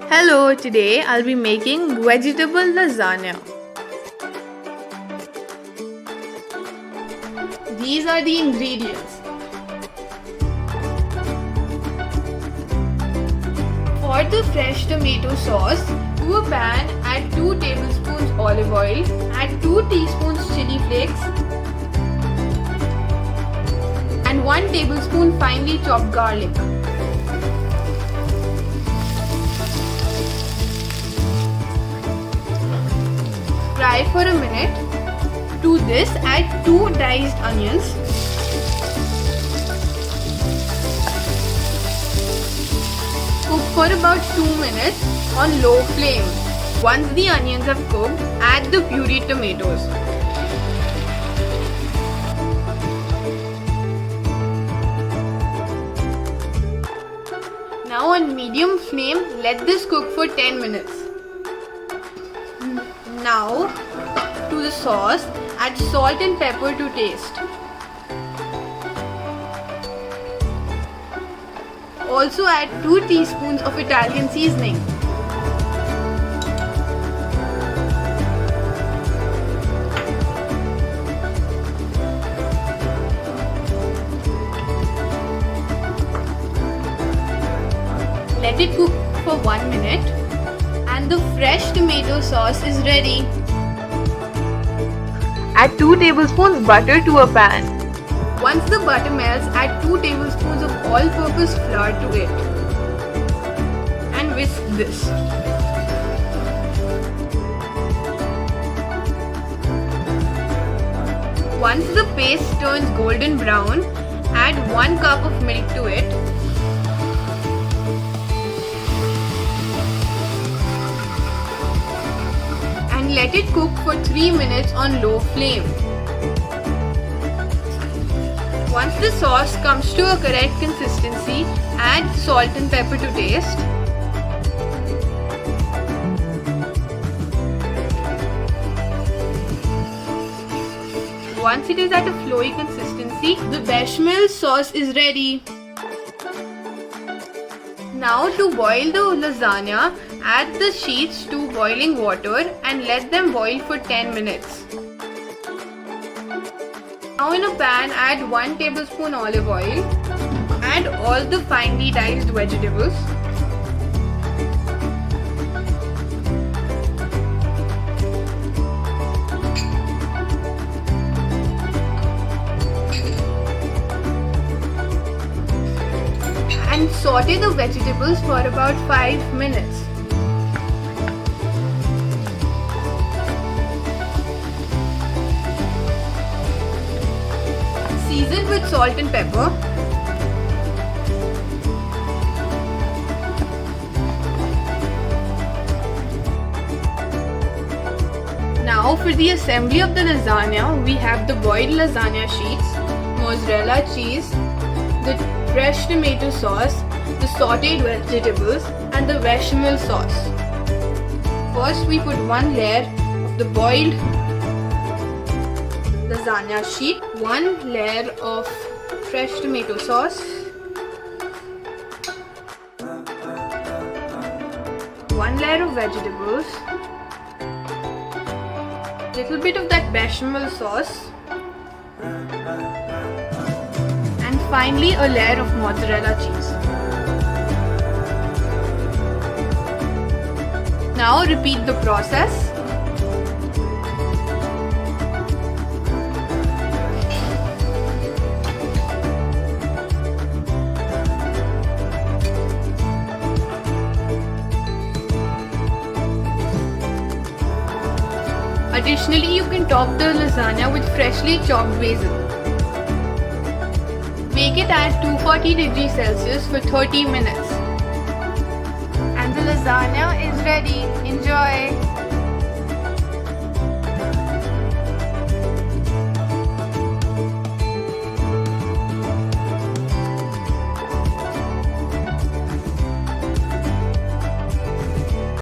Hello, today I'll be making vegetable lasagna. These are the ingredients. For the fresh tomato sauce, to a pan add 2 tablespoons olive oil, add 2 teaspoons chilli flakes and 1 tablespoon finely chopped garlic. Fry for a minute. To this add 2 diced onions. Cook for about 2 minutes on low flame. Once the onions have cooked, add the pureed tomatoes. Now on medium flame, let this cook for 10 minutes. Now to the sauce, add salt and pepper to taste. Also add 2 teaspoons of Italian seasoning. Let it cook for 1 minute and the fresh tomato sauce is ready. Add 2 tablespoons butter to a pan. Once the butter melts, add 2 tablespoons of all-purpose flour to it and whisk this. Once the paste turns golden brown, add 1 cup of milk to it. And let it cook for 3 minutes on low flame. Once the sauce comes to a correct consistency, add salt and pepper to taste. Once it is at a flowy consistency, the bechamel sauce is ready. Now to boil the lasagna, add the sheets to boiling water and let them boil for 10 minutes. Now in a pan, add 1 tablespoon olive oil. Add all the finely diced vegetables. And saute the vegetables for about 5 minutes. Season with salt and pepper. Now for the assembly of the lasagna, we have the boiled lasagna sheets, mozzarella cheese, the fresh tomato sauce, the sauteed vegetables and the bechamel sauce. First we put 1 layer of the boiled lasagna sheet, 1 layer of fresh tomato sauce, 1 layer of vegetables, little bit of that bechamel sauce, and finally a layer of mozzarella cheese. Now repeat the process. Additionally, you can top the lasagna with freshly chopped basil. Bake it at 240 degrees Celsius for 30 minutes. And the lasagna is ready. Enjoy!